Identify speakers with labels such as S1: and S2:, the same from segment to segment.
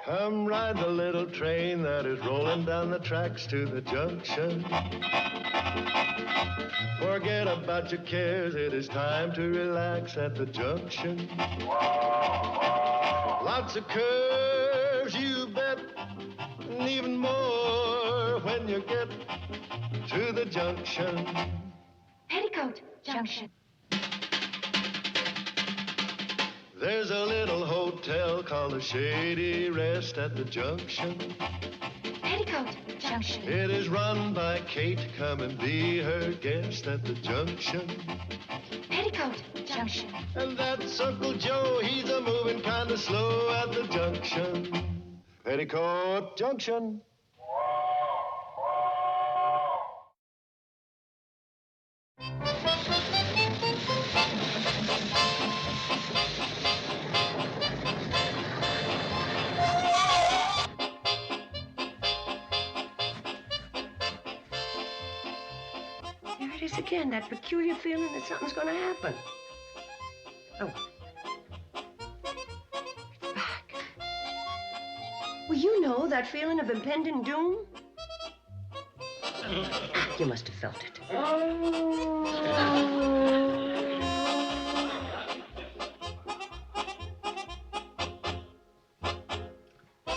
S1: Come ride the little train that is rolling down the tracks to the junction. Forget about your cares, it is time to relax at the junction. Lots of curves, you bet, and even more when you get to the junction.
S2: Petticoat Junction.
S1: There's a little hotel called the Shady Rest at the junction.
S2: Petticoat Junction.
S1: It is run by Kate. Come and be her guest at the junction.
S2: Petticoat Junction.
S1: And that's Uncle Joe. He's a moving kind of slow at the junction. Petticoat Junction.
S3: Again, that peculiar feeling that something's going to happen. Oh. It's back. Well, you know that feeling of impending doom? You must have felt it.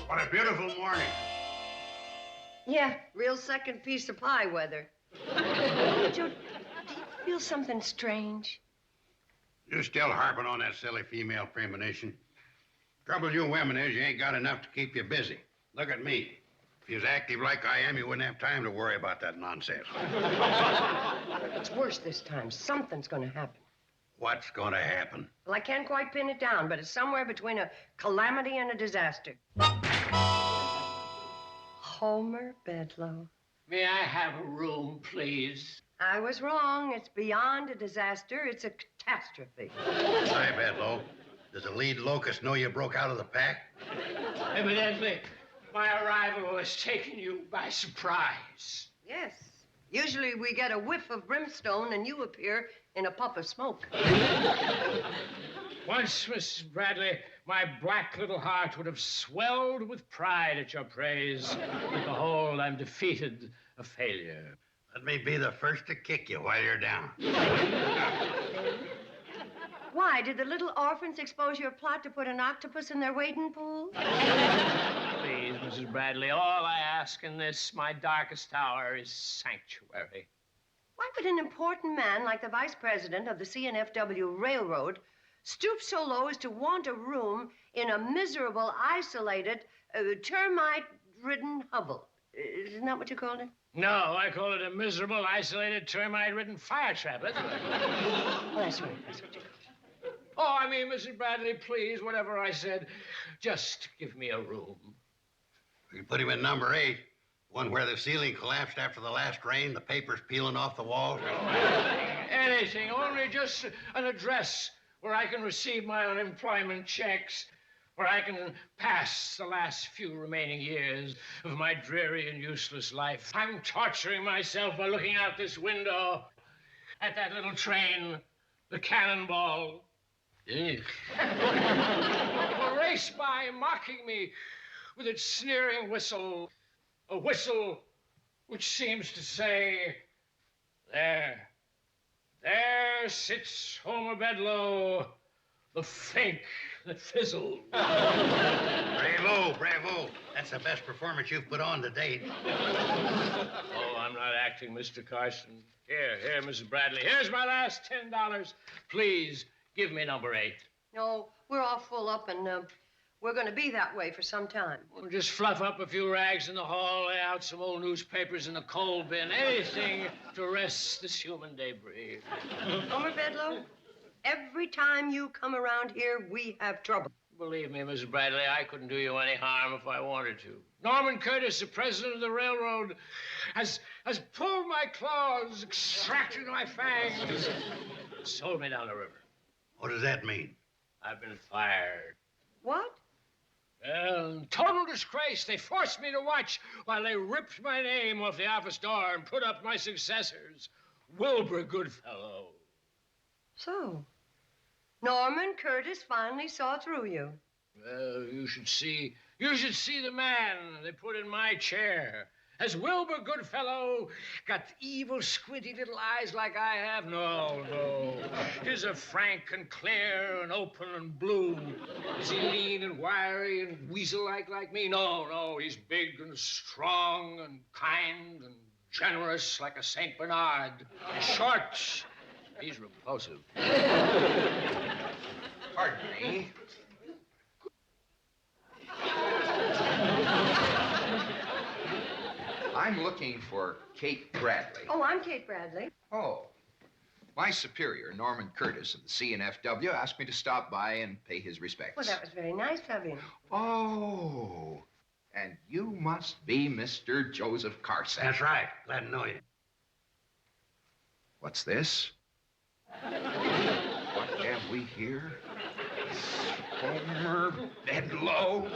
S4: What a beautiful morning.
S3: Yeah, real second piece of pie weather. Joe, do you feel something strange?
S4: You still harping on that silly female premonition? Trouble you women is you ain't got enough to keep you busy. Look at me. If you was active like I am, you wouldn't have time to worry about that nonsense.
S3: It's worse this time. Something's going to happen.
S4: What's going to happen?
S3: Well, I can't quite pin it down, but it's somewhere between a calamity and a disaster. Homer Bedloe.
S5: May I have a room, please?
S3: I was wrong. It's beyond a disaster. It's a catastrophe.
S4: Hi, Bedloe. Does the lead locust know you broke out of the pack?
S5: Evidently, my arrival has taken you by surprise.
S3: Yes. Usually we get a whiff of brimstone and you appear in a puff of smoke.
S5: Once, Mrs. Bradley, my black little heart would have swelled with pride at your praise. But behold, I'm defeated, a failure.
S4: Let me be the first to kick you while you're down.
S3: Why, did the little orphans expose your plot to put an octopus in their wading pool?
S5: Please, Mrs. Bradley, all I ask in this, my darkest hour, is sanctuary.
S3: Why would an important man like the vice president of the CNFW Railroad stoop so low as to want a room in a miserable, isolated, termite-ridden hovel? Isn't that what you called it?
S5: No, I call it a miserable, isolated, termite-ridden fire trap. That's what
S3: Oh, that's right. That's what you called it.
S5: Oh, I mean, Mrs. Bradley, please, whatever I said, just give me a room.
S4: We put him in number 8, one where the ceiling collapsed after the last rain, the papers peeling off the walls.
S5: Anything, only just an address where I can receive my unemployment checks, where I can pass the last few remaining years of my dreary and useless life. I'm torturing myself by looking out this window at that little train, the cannonball. It will race by, mocking me with its sneering whistle, a whistle which seems to say, there sits Homer Bedloe, the fink that fizzled.
S4: Bravo, bravo. That's the best performance you've put on to date.
S5: Oh, I'm not acting, Mr. Carson. Here, Mrs. Bradley. Here's my last $10. Please, give me number 8.
S3: No, we're all full up, and we're going to be that way for some time.
S5: We'll just fluff up a few rags in the hall, lay out some old newspapers in the coal bin, anything to rest this human debris.
S3: Homer Bedloe, every time you come around here, we have trouble.
S5: Believe me, Mrs. Bradley, I couldn't do you any harm if I wanted to. Norman Curtis, the president of the railroad, has pulled my claws, extracted my fangs, sold me down the river.
S4: What does that mean?
S5: I've been fired.
S3: What?
S5: Total disgrace. They forced me to watch while they ripped my name off the office door and put up my successors. Wilbur Goodfellow.
S3: So, Norman Curtis finally saw through you.
S5: Well, you should see You should see the man they put in my chair. Has Wilbur Goodfellow got evil, squinty little eyes like I have? No, no. His are frank and clear and open and blue. Is he lean and wiry and weasel-like like me? No, no. He's big and strong and kind and generous like a St. Bernard. And short. He's repulsive.
S6: Pardon me. I'm looking for Kate Bradley.
S3: Oh, I'm Kate Bradley.
S6: Oh. My superior, Norman Curtis of the CNFW, asked me to stop by and pay his respects.
S3: Well, that was very nice of him.
S6: Oh. And you must be Mr. Joseph Carson.
S4: That's right. Glad to know you.
S6: What's this? What have we here? Homer Bedlow.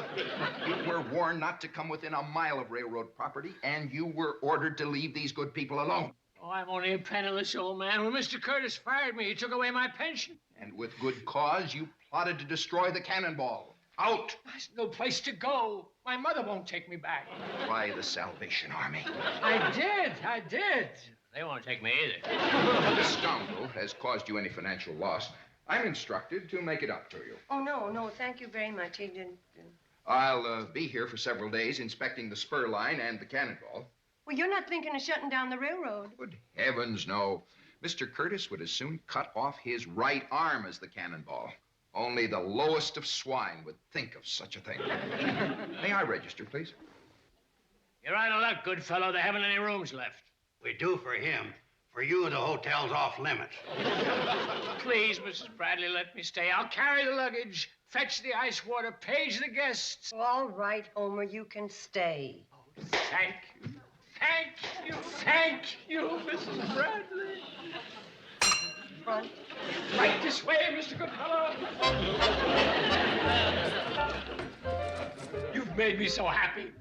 S6: You were warned not to come within a mile of railroad property, and you were ordered to leave these good people alone.
S5: Oh, I'm only a penniless old man. When Mr. Curtis fired me, he took away my pension.
S6: And with good cause, you plotted to destroy the cannonball. Out!
S5: There's no place to go. My mother won't take me back.
S6: Try the Salvation Army.
S5: I did. They won't take me either.
S6: If this scoundrel has caused you any financial loss, I'm instructed to make it up to you.
S3: Oh, no, thank you very much. He didn't.
S6: I'll be here for several days inspecting the spur line and the cannonball.
S3: Well, you're not thinking of shutting down the railroad.
S6: Good heavens, no. Mr. Curtis would as soon cut off his right arm as the cannonball. Only the lowest of swine would think of such a thing. May I register, please?
S5: You're out of luck, good fellow. There haven't any rooms left.
S4: We do for him. For you, the hotel's off limits.
S5: Please, Mrs. Bradley, let me stay. I'll carry the luggage, fetch the ice water, page the guests.
S3: All right, Homer, you can stay.
S5: Oh, thank you. Thank you, Mrs. Bradley.
S3: Front.
S5: Right this way, Mr. Goodfellow. You've made me so happy.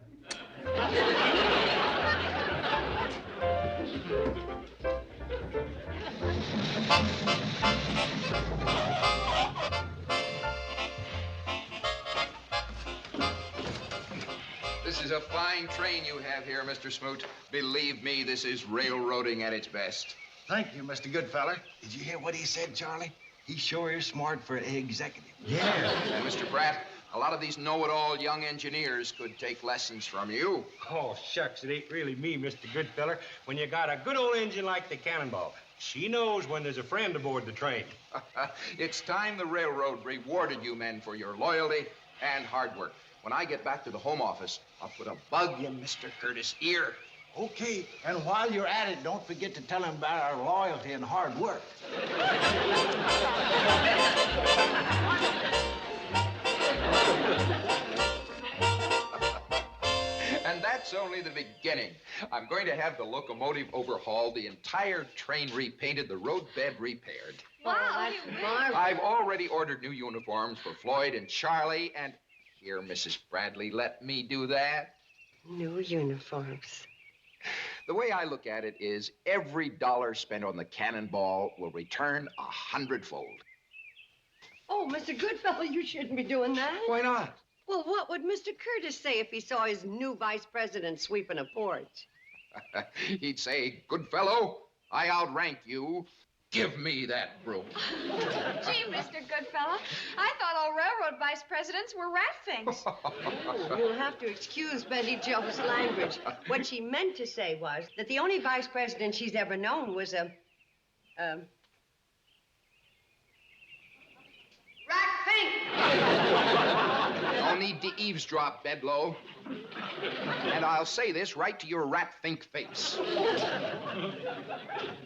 S6: This is a fine train you have here, Mr. Smoot. Believe me, this is railroading at its best.
S7: Thank you, Mr. Goodfeller. Did you hear what he said, Charlie? He sure is smart for an executive.
S6: Yeah. And Mr. Pratt, a lot of these know-it-all young engineers could take lessons from you.
S8: Oh, shucks, it ain't really me, Mr. Goodfeller. When you got a good old engine like the Cannonball, she knows when there's a friend aboard the train.
S6: It's time the railroad rewarded you men for your loyalty and hard work. When I get back to the home office, I'll put a bug in Mr. Curtis' ear.
S7: Okay, and while you're at it, don't forget to tell him about our loyalty and hard work.
S6: And that's only the beginning. I'm going to have the locomotive overhauled, the entire train repainted, the roadbed repaired.
S3: Wow, that's marvelous.
S6: I've already ordered new uniforms for Floyd and Charley, and here, Mrs. Bradley, let me do that.
S3: New uniforms.
S6: The way I look at it is every dollar spent on the cannonball will return 100-fold.
S3: Oh, Mr. Goodfellow, you shouldn't be doing that.
S6: Why not?
S3: Well, what would Mr. Curtis say if he saw his new vice president sweeping a porch?
S6: He'd say, good fellow, I outrank you. Give me that broom.
S2: Gee, Mr. Goodfellow, I thought all railroad vice presidents were rat things.
S3: You'll have to excuse Betty Jo's language. What she meant to say was that the only vice president she's ever known was a rat fink.
S6: No need to eavesdrop, Bedlow. And I'll say this right to your rat-think face.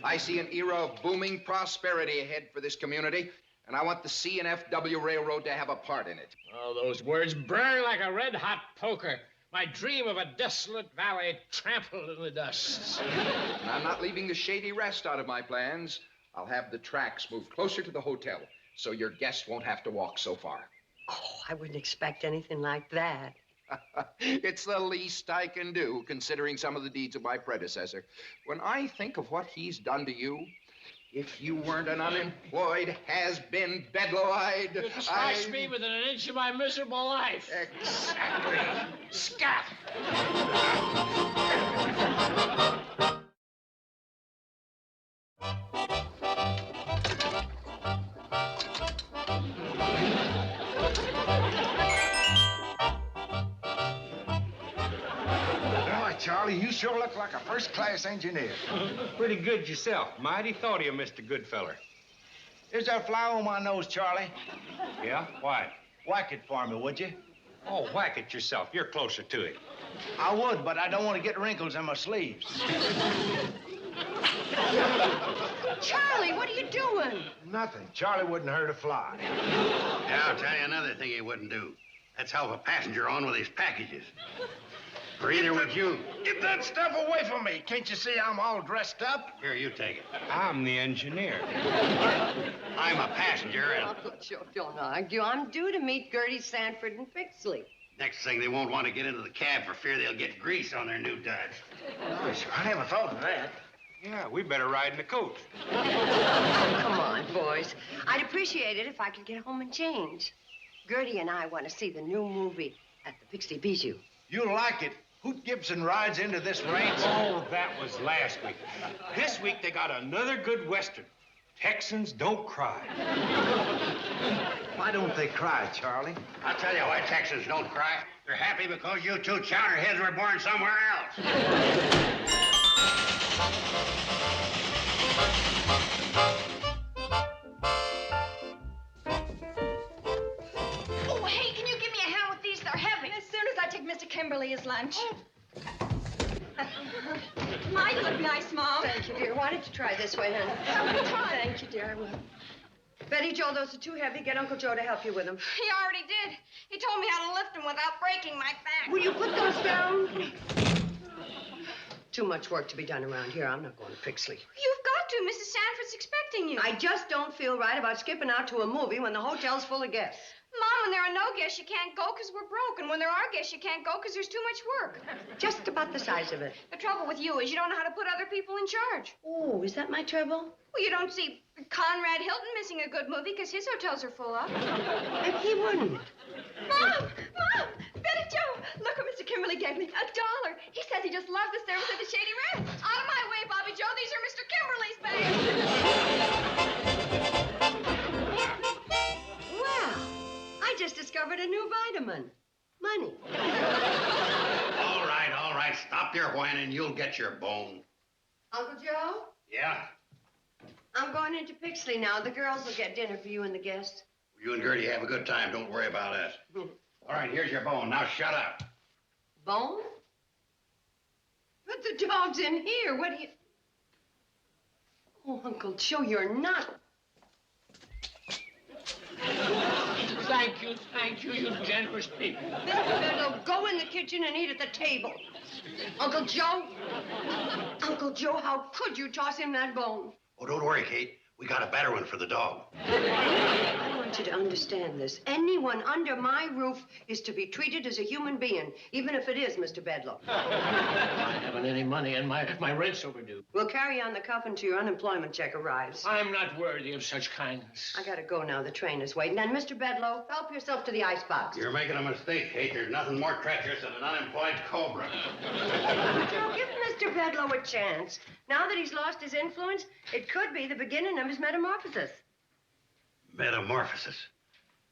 S6: I see an era of booming prosperity ahead for this community, and I want the C&FW Railroad to have a part in it.
S5: Oh, those words burn like a red-hot poker. My dream of a desolate valley trampled in the dust.
S6: And I'm not leaving the Shady Rest out of my plans. I'll have the tracks moved closer to the hotel, so your guests won't have to walk so far.
S3: Oh, I wouldn't expect anything like that.
S6: It's the least I can do, considering some of the deeds of my predecessor. When I think of what he's done to you, If you weren't an unemployed, has-been Bedlow-eyed...
S5: You sliced me within an inch of my miserable life.
S6: Exactly.
S5: Scat!
S7: Charlie, you sure look like a first-class engineer.
S8: Pretty good yourself. Mighty thought of you, Mr. Goodfeller.
S7: Is there a fly on my nose, Charlie?
S8: Yeah? Why?
S7: Whack it for me, would you?
S8: Oh, whack it yourself. You're closer to it.
S7: I would, but I don't want to get wrinkles in my sleeves.
S3: Charlie, what are you doing?
S7: Nothing. Charlie wouldn't hurt a fly.
S4: Yeah, I'll tell you another thing he wouldn't do. That's help a passenger on with his packages. Or either would you.
S7: Get that stuff away from me. Can't you see I'm all dressed up?
S4: Here, you take it.
S8: I'm the engineer.
S4: I'm a passenger, and
S3: Uncle Joe, don't argue. I'm due to meet Gertie Sanford and Pixley.
S4: next thing they won't want to get into the cab for fear they'll get grease on their new Dodge.
S7: Gosh, I never thought of that.
S8: Yeah, we better ride in the coach.
S3: Come on, boys. I'd appreciate it if I could get home and change. Gertie and I want to see the new movie at the Pixie Bijou.
S7: You'll like it. Hoot Gibson rides into this ranch.
S8: Oh, that was last week. This week they got another good Western. Texans don't cry.
S7: Why don't they cry, Charlie?
S4: I'll tell you why Texans don't cry. They're happy because you two chowderheads were born somewhere else.
S2: Oh, hey, can you give me a hand with these? They're heavy. As soon as I take Mr. Kimberly his lunch. Might look nice, Mom.
S3: Thank you, dear. Why don't you try this way, honey? Thank you, dear. I will. Betty Jo, those are too heavy. Get Uncle Joe to help you with them.
S2: He already did. He told me how to lift them without breaking my back.
S3: Will you put those down? Too much work to be done around here. I'm not going to Pixley.
S2: You've got to. Mrs. Sanford's expecting you.
S3: I just don't feel right about skipping out to a movie when the hotel's full of guests.
S2: Mom, when there are no guests, you can't go because we're broke. And when there are guests, you can't go because there's too much work.
S3: Just about the size of it.
S2: The trouble with you is you don't know how to put other people in charge.
S3: Oh, is that my trouble?
S2: Well, you don't see Conrad Hilton missing a good movie because his hotels are full up.
S3: And he wouldn't.
S2: Mom! Mom! Betty Jo! Look what Mr. Kimberly gave me. $1. He says he just loves the service at the Shady Rest. Out of my way, Bobbie Jo. These are Mr. Kimberly's bags.
S3: Well, I just discovered a new vitamin. Money.
S4: All right. Stop your whining. You'll get your bone.
S3: Uncle Joe?
S4: Yeah?
S3: I'm going into Pixley now. The girls will get dinner for you and the guests.
S4: You and Gertie have a good time. Don't worry about us. All right, here's your bone. Now shut up.
S3: Bone? But the dog's in here. What do you... Oh, Uncle Joe, you're not...
S5: Thank you, you generous people.
S3: Mr. Bedlow, go in the kitchen and eat at the table. Uncle Joe? Uncle Joe, how could you toss him that bone?
S4: Oh, don't worry, Kate. We got a better one for the dog.
S3: I want you to understand this. Anyone under my roof is to be treated as a human being, even if it is Mr. Bedlow.
S5: I haven't any money and my rent's overdue.
S3: We'll carry on the coffin till your unemployment check arrives.
S5: I'm not worthy of such kindness.
S3: I gotta go now. The train is waiting. And Mr. Bedlow, help yourself to the icebox.
S4: You're making a mistake, Kate. There's nothing more treacherous than an unemployed cobra.
S3: Joe, give Mr. Bedlow a chance. Now that he's lost his influence, it could be the beginning of his metamorphosis.
S4: Metamorphosis.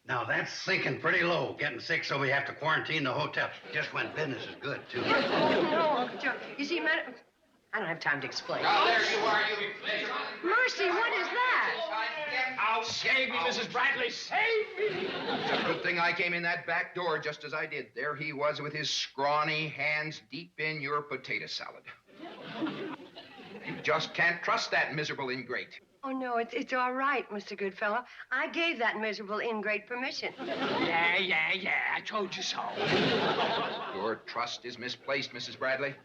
S4: Now, that's sinking pretty low, getting sick so we have to quarantine the hotel. Just when business is good, too.
S3: Oh, no, Uncle Joe. You see, I don't have time to explain.
S6: Now, there you are, you pleasure.
S3: Mercy, what is that?
S5: I'll save me, Mrs. Bradley. Save me!
S6: It's a good thing I came in that back door just as I did. There he was with his scrawny hands deep in your potato salad. You just can't trust that miserable ingrate.
S3: Oh, no, it's all right, Mr. Goodfellow. I gave that miserable ingrate permission.
S5: Yeah. I told you so.
S6: Your trust is misplaced, Mrs. Bradley.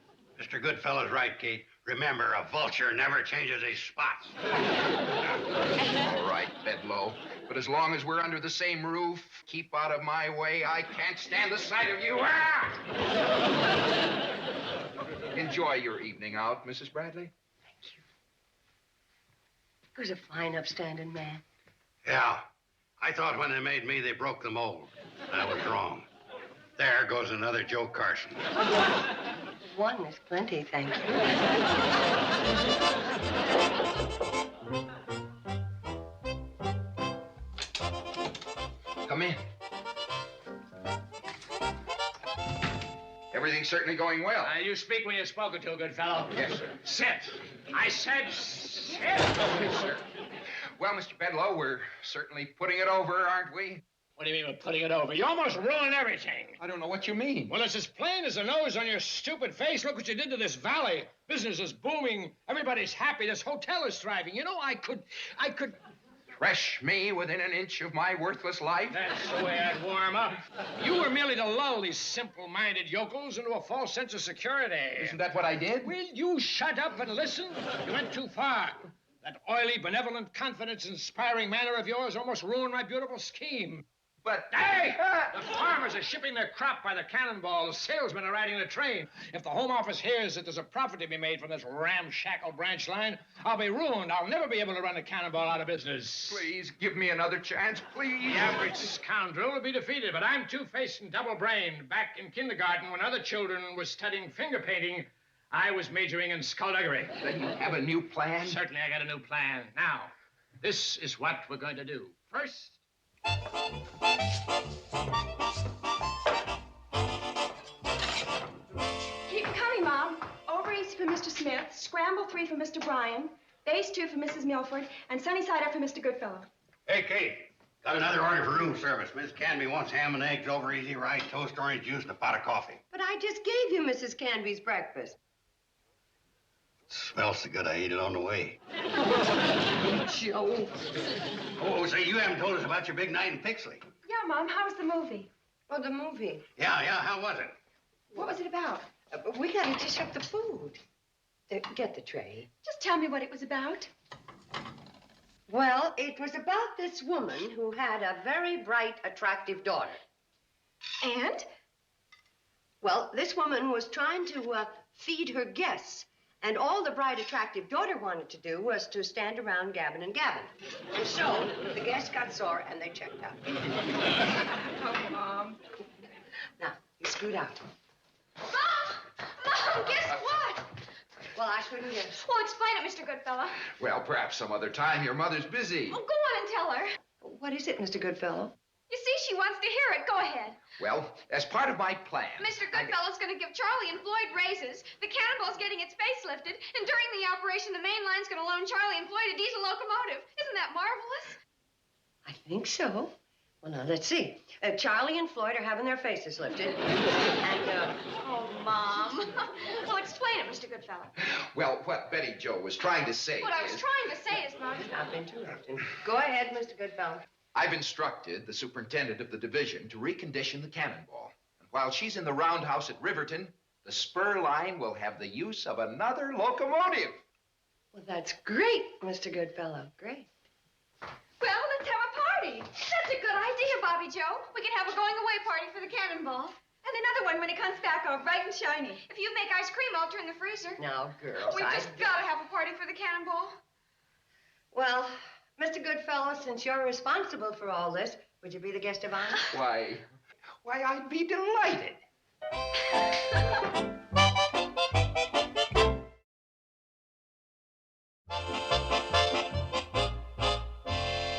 S4: Mr. Goodfellow's right, Kate. Remember, a vulture never changes his spots.
S6: All right, Bedlow. But as long as we're under the same roof, keep out of my way. I can't stand the sight of you. Ah! Enjoy your evening out, Mrs. Bradley.
S3: He was a fine, upstanding man.
S4: Yeah. I thought when they made me, they broke the mold. I was wrong. There goes another Joe Carson.
S3: One is plenty, thank you.
S6: Come in. Everything's certainly going well.
S5: You speak when you're spoken to, good fellow.
S6: Yes, sir.
S5: Sit. I said sit.
S6: Yes, sir. Well, Mr. Bedloe, we're certainly putting it over, aren't we?
S5: What do you mean by putting it over? You almost ruined everything.
S6: I don't know what you mean.
S5: Well, it's as plain as the nose on your stupid face. Look what you did to this valley. Business is booming. Everybody's happy. This hotel is thriving. You know, I could...
S6: Thresh me within an inch of my worthless life?
S5: That's the way I'd warm up. You were merely to lull these simple-minded yokels into a false sense of security.
S6: Isn't that what I did?
S5: Will you shut up and listen? You went too far. That oily, benevolent, confidence-inspiring manner of yours almost ruined my beautiful scheme.
S6: But...
S5: Hey! The farmers are shipping their crop by the cannonball. The salesmen are riding the train. If the Home Office hears that there's a profit to be made from this ramshackle branch line, I'll be ruined. I'll never be able to run the cannonball out of business.
S6: Please, give me another chance, please.
S5: The average scoundrel will be defeated, but I'm two-faced and double-brained. Back in kindergarten, when other children were studying finger painting, I was majoring in skullduggery.
S6: Then you have a new plan?
S5: Certainly, I got a new plan. Now, this is what we're going to do. First...
S2: Keep coming, Mom. Over east for Mr. Smith, scramble 3 for Mr. Bryan, base 2 for Mrs. Milford, and sunny side up for Mr. Goodfellow.
S4: Hey, Kate. Got another order for room service. Miss Canby wants ham and eggs, over easy rye, toast, orange juice, and a pot of coffee.
S3: But I just gave you Mrs. Canby's breakfast.
S4: Smells so good I ate it on the way.
S3: Joe.
S4: Oh, say, you haven't told us about your big night in Pixley.
S2: Yeah, Mom, how was the movie?
S3: Oh, the movie.
S4: Yeah, how was it?
S2: What was it about?
S3: We gotta dish up the food. Get the tray.
S2: Just tell me what it was about.
S3: Well, it was about this woman who had a very bright, attractive daughter.
S2: And?
S3: Well, this woman was trying to feed her guests. And all the bright, attractive daughter wanted to do was to stand around gabbing and gabbing. And so the guests got sore and they checked out.
S2: Oh, Mom.
S3: Now, you scoot out.
S2: Mom, guess what?
S3: Well, I couldn't guess.
S2: Well, explain it, Mr. Goodfellow.
S6: Well, perhaps some other time. Your mother's busy.
S2: Oh, go on and tell her.
S3: What is it, Mr. Goodfellow?
S2: You see, she wants to hear it. Go ahead.
S6: Well, as part of my plan...
S2: Mr. Goodfellow's going to give Charlie and Floyd raises. The cannonball's getting its face lifted. And during the operation, the main line's going to loan Charlie and Floyd a diesel locomotive. Isn't that marvelous?
S3: I think so. Well, now, let's see. Charlie and Floyd are having their faces lifted.
S2: Oh, Mom. Well, explain it, Mr. Goodfellow.
S6: Well, what Betty Jo was trying to say
S2: What I was
S6: is...
S2: trying to say is, Mom...
S3: Stop interrupting. Go ahead, Mr. Goodfellow.
S6: I've instructed the superintendent of the division to recondition the cannonball. And while she's in the roundhouse at Riverton, the spur line will have the use of another locomotive.
S3: Well, that's great, Mr. Goodfellow. Great.
S2: Well, let's have a party. That's a good idea, Bobbie Jo. We can have a going-away party for the cannonball. And another one when it comes back all bright and shiny. If you make ice cream, I'll turn the freezer.
S3: Now, girls,
S2: We've just got to have a party for the cannonball.
S3: Well, Mr. Goodfellow, since you're responsible for all this, would you be the guest of honor?
S6: Why, I'd be delighted.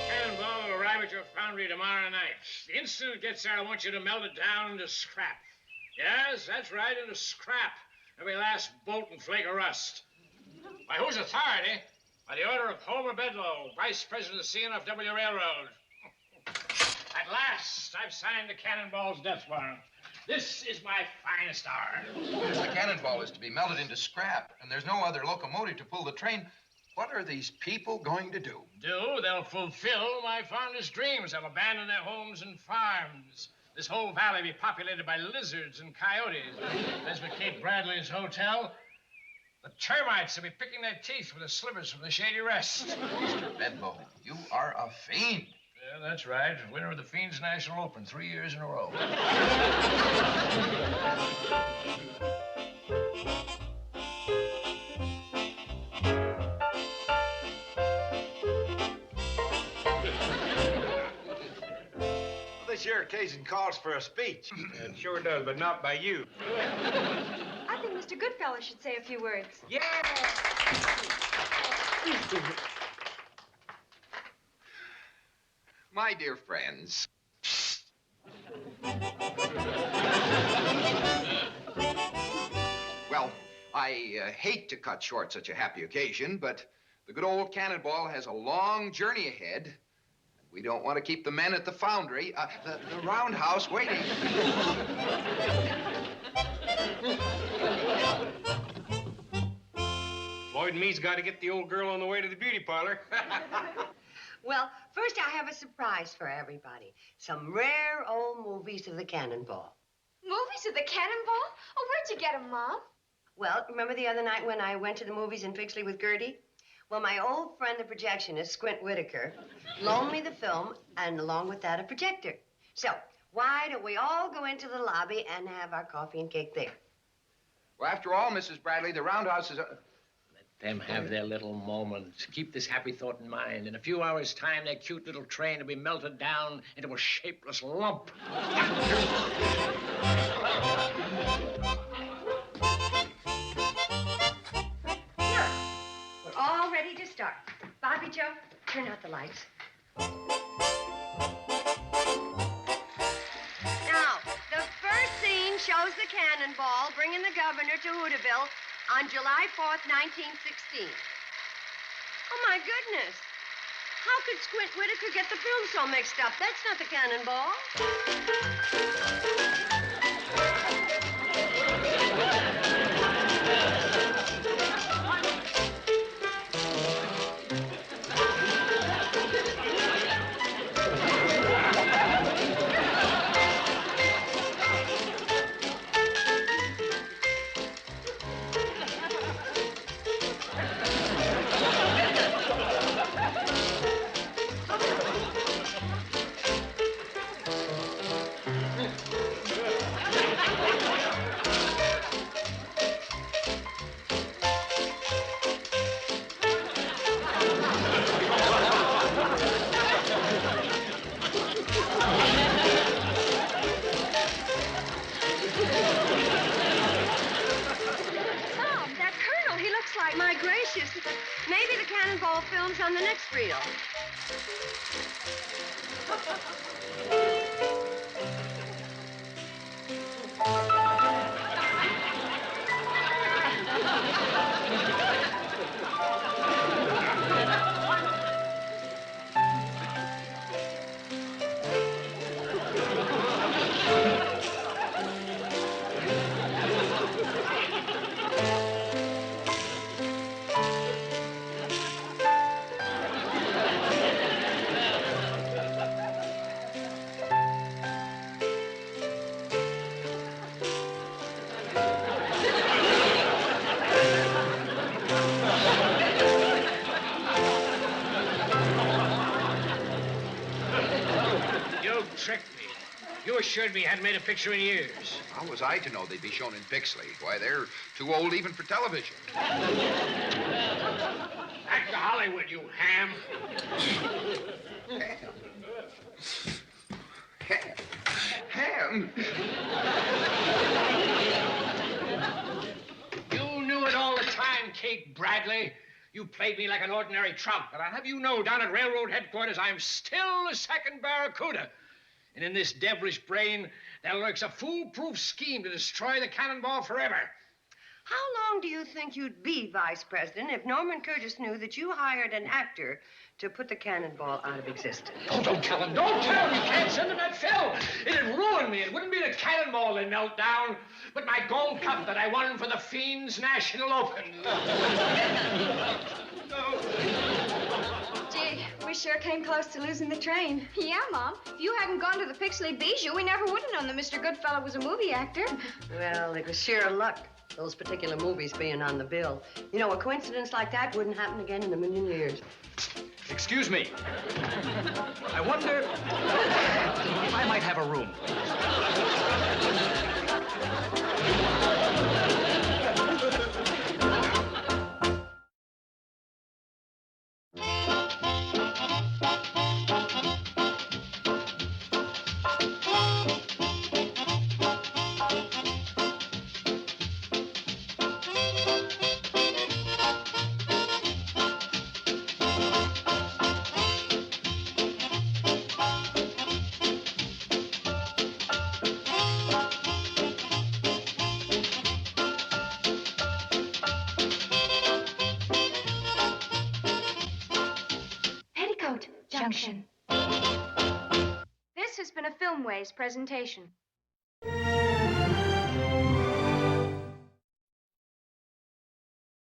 S5: Cannonball will arrive at your foundry tomorrow night. The instant it gets there, I want you to melt it down into scrap. Yes, that's right, into scrap. Every last bolt and flake of rust. By whose authority? By the order of Homer Bedloe, Vice President of the CNFW Railroad. At last, I've signed the cannonball's death warrant. This is my finest hour.
S6: The cannonball is to be melted into scrap, and there's no other locomotive to pull the train. What are these people going to do?
S5: They'll fulfill my fondest dreams. They'll abandon their homes and farms. This whole valley be populated by lizards and coyotes. As for Kate Bradley's hotel, the termites will be picking their teeth with the slivers from the Shady Rest.
S6: Mr. Bedloe, you are a fiend.
S5: Yeah, that's right. Winner of the Fiends National Open 3 years in a row.
S7: sure occasion calls for a speech.
S8: It sure does, but not by you.
S2: I think Mr. Goodfellow should say a few words.
S8: Yeah!
S6: My dear friends. Well, I hate to cut short such a happy occasion, but the good old Cannonball has a long journey ahead. We don't want to keep the men at the foundry, the roundhouse, waiting.
S8: Floyd and me's got to get the old girl on the way to the beauty parlor.
S3: Well, first I have a surprise for everybody. Some rare old movies of the Cannonball.
S2: Movies of the Cannonball? Oh, where'd you get 'em, Mom?
S3: Well, remember the other night when I went to the movies in Pixley with Gertie? Well, my old friend, the projectionist, Squint Whitaker, loaned me the film, and along with that, a projector. So, why don't we all go into the lobby and have our coffee and cake there?
S6: Well, after all, Mrs. Bradley, the roundhouse is
S5: Them have their little moment. Keep this happy thought in mind. In a few hours' time, their cute little train will be melted down into a shapeless lump.
S3: Now, we're all ready to start. Bobbie Jo, turn out the lights. Now, the first scene shows the Cannonball bringing the governor to Hooterville on July 4th, 1916. Oh, my goodness. How could Squint Whitaker get the film so mixed up? That's not the Cannonball. Maybe the Cannonball film's on the next reel.
S5: Assured me you hadn't made a picture in years.
S6: How was I to know they'd be shown in Pixley? Why, they're too old even for television.
S5: Back to Hollywood, you ham.
S6: Ham?
S5: You knew it all the time, Kate Bradley. You played me like an ordinary trump, but I'll have you know down at railroad headquarters I'm still the second Barracuda. And in this devilish brain, there lurks a foolproof scheme to destroy the Cannonball forever.
S3: How long do you think you'd be vice president if Norman Curtis knew that you hired an actor to put the Cannonball out of existence?
S5: Oh, don't tell him. Don't tell him. You can't send him that film. It'd ruin me. It wouldn't be the Cannonball that melt down, but my gold cup that I won for the Fiends National Open.
S2: Gee, we sure came close to losing the train. Yeah, Mom. If you hadn't gone to the Pixley Bijou, we never would have known that Mr. Goodfellow was a movie actor.
S3: Well, it was sheer luck, those particular movies being on the bill. You know, a coincidence like that wouldn't happen again in a million years.
S9: Excuse me. I wonder if I might have a room.
S2: Junction. This has been a Filmways presentation.